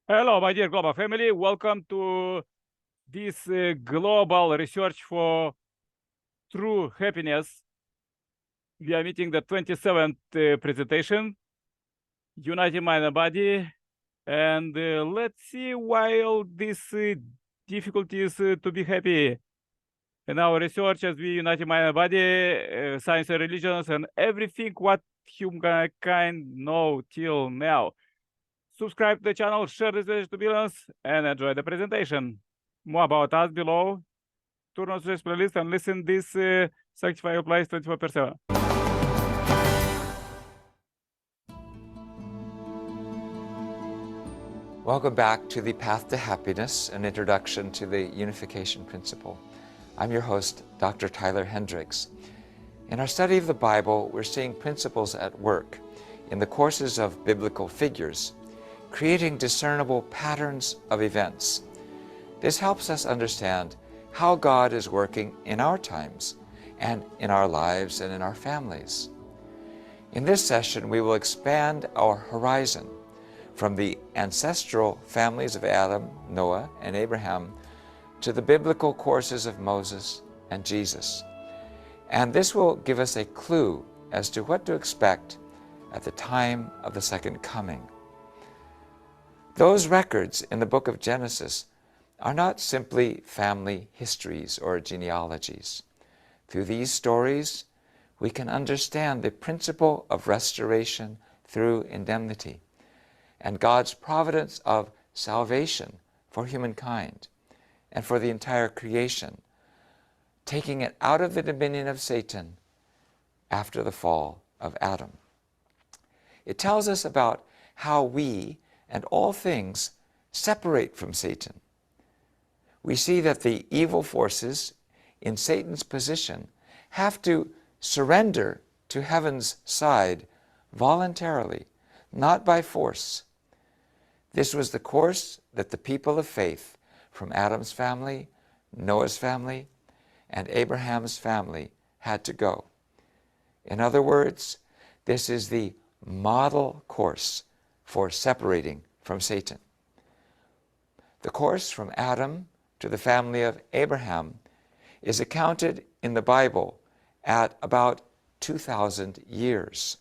Hello, my dear global family. Welcome to this global research for true happiness. We are meeting the 27th presentation, Uniting Mind and Body. And let's see why all these difficulties to be happy. In our research, as we unite mind and body, science and religions, and everything what humankind know till now. Subscribe to the channel, share this message to billions, and enjoy the presentation. More about us below. Turn on this playlist and listen this Sanctify Your Place 24/7. Welcome back to The Path to Happiness, an introduction to the unification principle. I'm your host, Dr. Tyler Hendricks. In our study of the Bible, we're seeing principles at work in the courses of biblical figures, creating discernible patterns of events. This helps us understand how God is working in our times and in our lives and in our families. In this session, we will expand our horizon from the ancestral families of Adam, Noah, and Abraham to the biblical courses of Moses and Jesus. And this will give us a clue as to what to expect at the time of the second coming. Those records in the book of Genesis are not simply family histories or genealogies. Through these stories, we can understand the principle of restoration through indemnity and God's providence of salvation for humankind and for the entire creation, taking it out of the dominion of Satan after the fall of Adam. It tells us about how we and all things separate from Satan. We see that the evil forces in Satan's position have to surrender to heaven's side voluntarily, not by force. This was the course that the people of faith from Adam's family, Noah's family, and Abraham's family had to go. In other words, this is the model course for separating from Satan. The course from Adam to the family of Abraham is accounted in the Bible at about 2,000 years.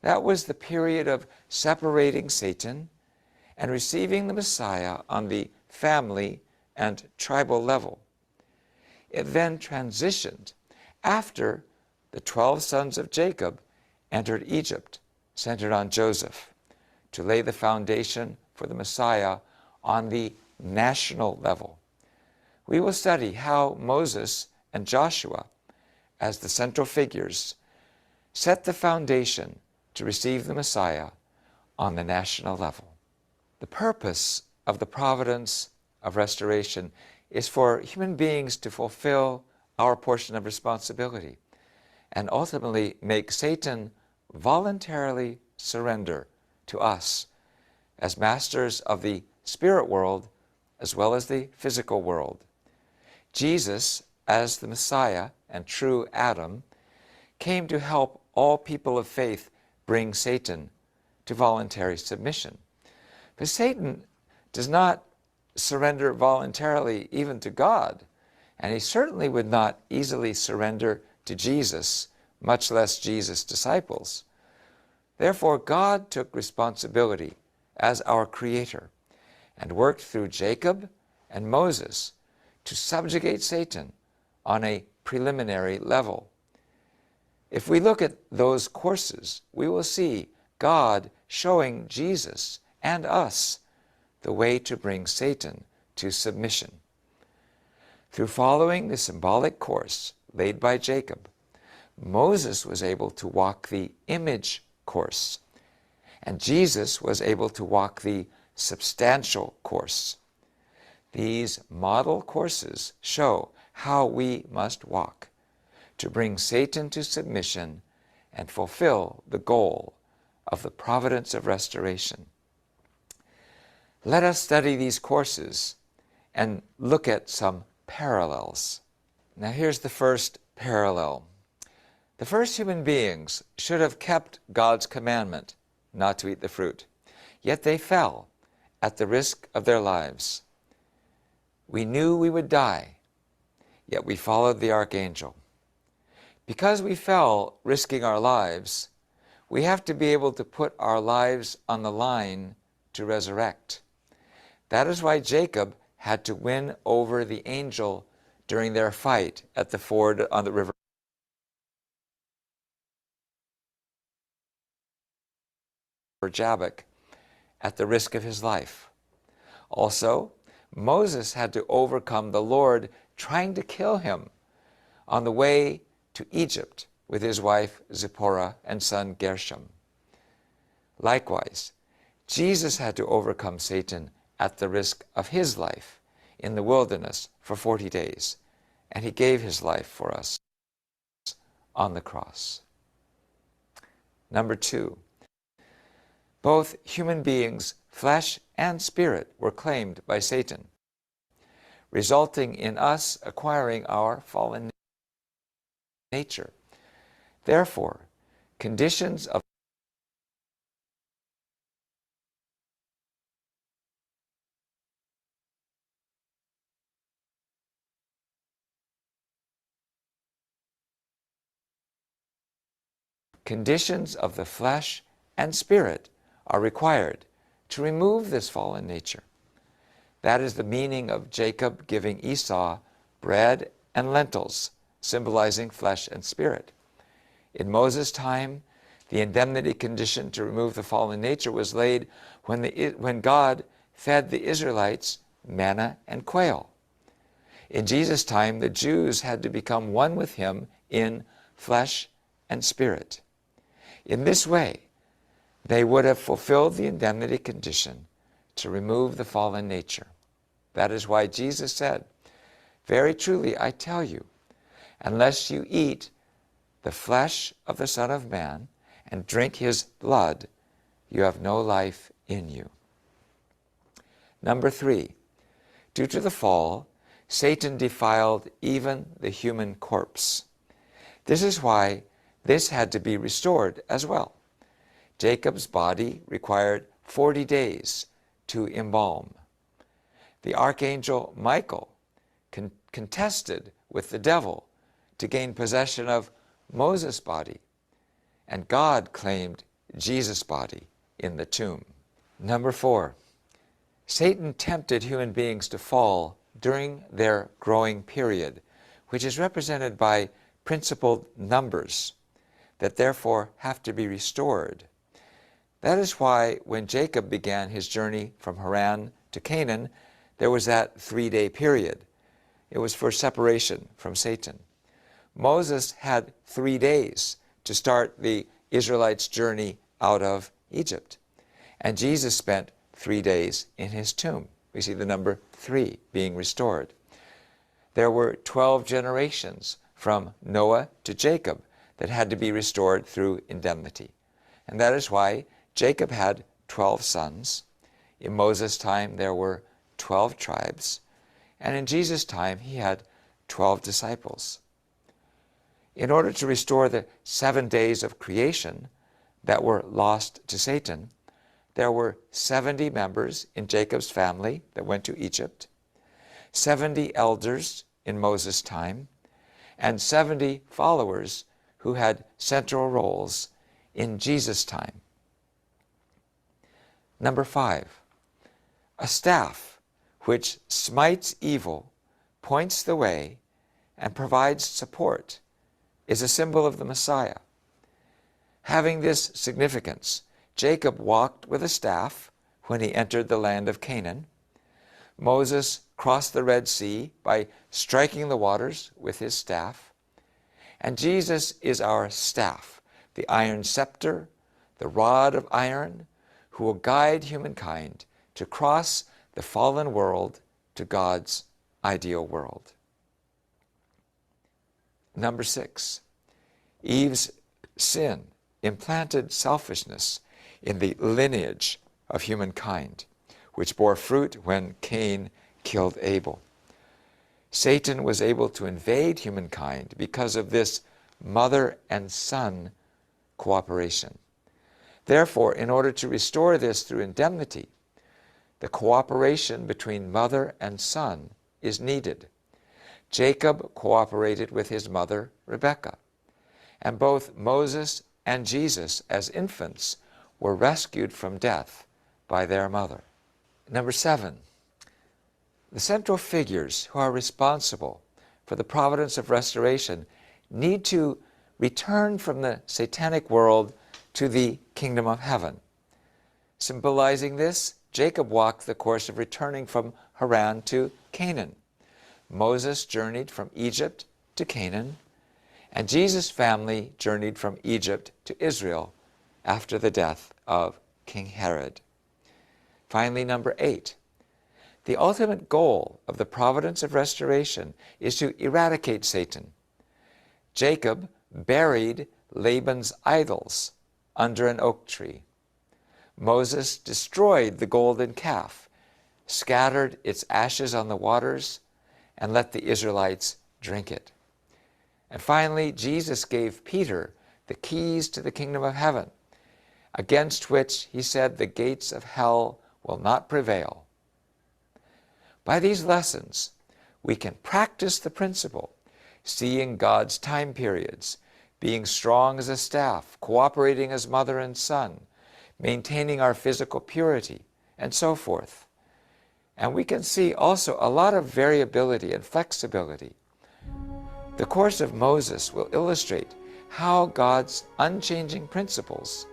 That was the period of separating Satan and receiving the Messiah on the family and tribal level. It then transitioned after the 12 sons of Jacob entered Egypt, centered on Joseph, to lay the foundation for the Messiah on the national level. We will study how Moses and Joshua, as the central figures, set the foundation to receive the Messiah on the national level. The purpose of the providence of restoration is for human beings to fulfill our portion of responsibility and ultimately make Satan voluntarily surrender to us as masters of the spirit world as well as the physical world. Jesus, as the Messiah and true Adam, came to help all people of faith bring Satan to voluntary submission. But Satan does not surrender voluntarily even to God, and he certainly would not easily surrender to Jesus, much less Jesus' disciples. Therefore, God took responsibility as our Creator and worked through Jacob and Moses to subjugate Satan on a preliminary level. If we look at those courses, we will see God showing Jesus and us the way to bring Satan to submission. Through following the symbolic course laid by Jacob, Moses was able to walk the image course, and Jesus was able to walk the substantial course. These model courses show how we must walk to bring Satan to submission and fulfill the goal of the providence of restoration. Let us study these courses and look at some parallels. Now here's the first parallel. The first human beings should have kept God's commandment not to eat the fruit, yet they fell at the risk of their lives. We knew we would die, yet we followed the archangel. Because we fell risking our lives, we have to be able to put our lives on the line to resurrect. That is why Jacob had to win over the angel during their fight at the ford on the river Jabbok at the risk of his life. Also, Moses had to overcome the Lord trying to kill him on the way to Egypt with his wife Zipporah and son Gershom. Likewise, Jesus had to overcome Satan at the risk of his life in the wilderness for 40 days, and he gave his life for us on the cross. Number 2, both human beings, flesh and spirit, were claimed by Satan, resulting in us acquiring our fallen nature. Therefore, conditions of the flesh and spirit are required to remove this fallen nature. That is the meaning of Jacob giving Esau bread and lentils, symbolizing flesh and spirit. In Moses' time, the indemnity condition to remove the fallen nature was laid when God fed the Israelites manna and quail. In Jesus' time, the Jews had to become one with him in flesh and spirit. In this way, they would have fulfilled the indemnity condition to remove the fallen nature. That is why Jesus said, "Very truly I tell you, unless you eat the flesh of the Son of Man and drink his blood, you have no life in you." Number 3, due to the fall, Satan defiled even the human corpse. This is why this had to be restored as well. Jacob's body required 40 days to embalm. The archangel Michael contested with the devil to gain possession of Moses' body, and God claimed Jesus' body in the tomb. Number 4, Satan tempted human beings to fall during their growing period, which is represented by principled numbers that therefore have to be restored. That is why when Jacob began his journey from Haran to Canaan, there was that 3-day period. It was for separation from Satan. Moses had 3 days to start the Israelites' journey out of Egypt. And Jesus spent 3 days in his tomb. We see the number 3 being restored. There were 12 generations from Noah to Jacob that had to be restored through indemnity. And that is why Jacob had 12 sons. In Moses' time there were 12 tribes. And in Jesus' time he had 12 disciples. In order to restore the 7 days of creation that were lost to Satan, there were 70 members in Jacob's family that went to Egypt, 70 elders in Moses' time, and 70 followers who had central roles in Jesus' time. Number 5, a staff which smites evil, points the way, and provides support is a symbol of the Messiah. Having this significance, Jacob walked with a staff when he entered the land of Canaan. Moses crossed the Red Sea by striking the waters with his staff. And Jesus is our staff, the iron scepter, the rod of iron, who will guide humankind to cross the fallen world to God's ideal world. Number 6, Eve's sin implanted selfishness in the lineage of humankind, which bore fruit when Cain killed Abel. Satan was able to invade humankind because of this mother and son cooperation. Therefore, in order to restore this through indemnity, the cooperation between mother and son is needed. Jacob cooperated with his mother, Rebekah, and both Moses and Jesus, as infants, were rescued from death by their mother. Number 7, the central figures who are responsible for the providence of restoration need to return from the satanic world to the kingdom of heaven. Symbolizing this, Jacob walked the course of returning from Haran to Canaan. Moses journeyed from Egypt to Canaan, and Jesus' family journeyed from Egypt to Israel after the death of King Herod. Finally, number 8, the ultimate goal of the providence of restoration is to eradicate Satan. Jacob buried Laban's idols under an oak tree. Moses destroyed the golden calf, scattered its ashes on the waters, and let the Israelites drink it. And finally, Jesus gave Peter the keys to the kingdom of heaven, against which he said the gates of hell will not prevail. By these lessons, we can practice the principle, seeing God's time periods, being strong as a staff, cooperating as mother and son, maintaining our physical purity, and so forth. And we can see also a lot of variability and flexibility. The course of Moses will illustrate how God's unchanging principles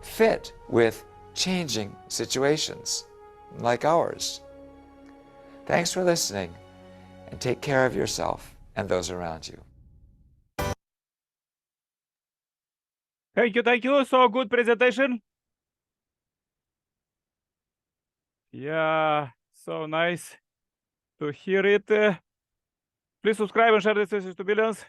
fit with changing situations like ours. Thanks for listening, and take care of yourself and those around you. Thank you. So good presentation. Yeah, so nice to hear it. Please subscribe and share this message to billions.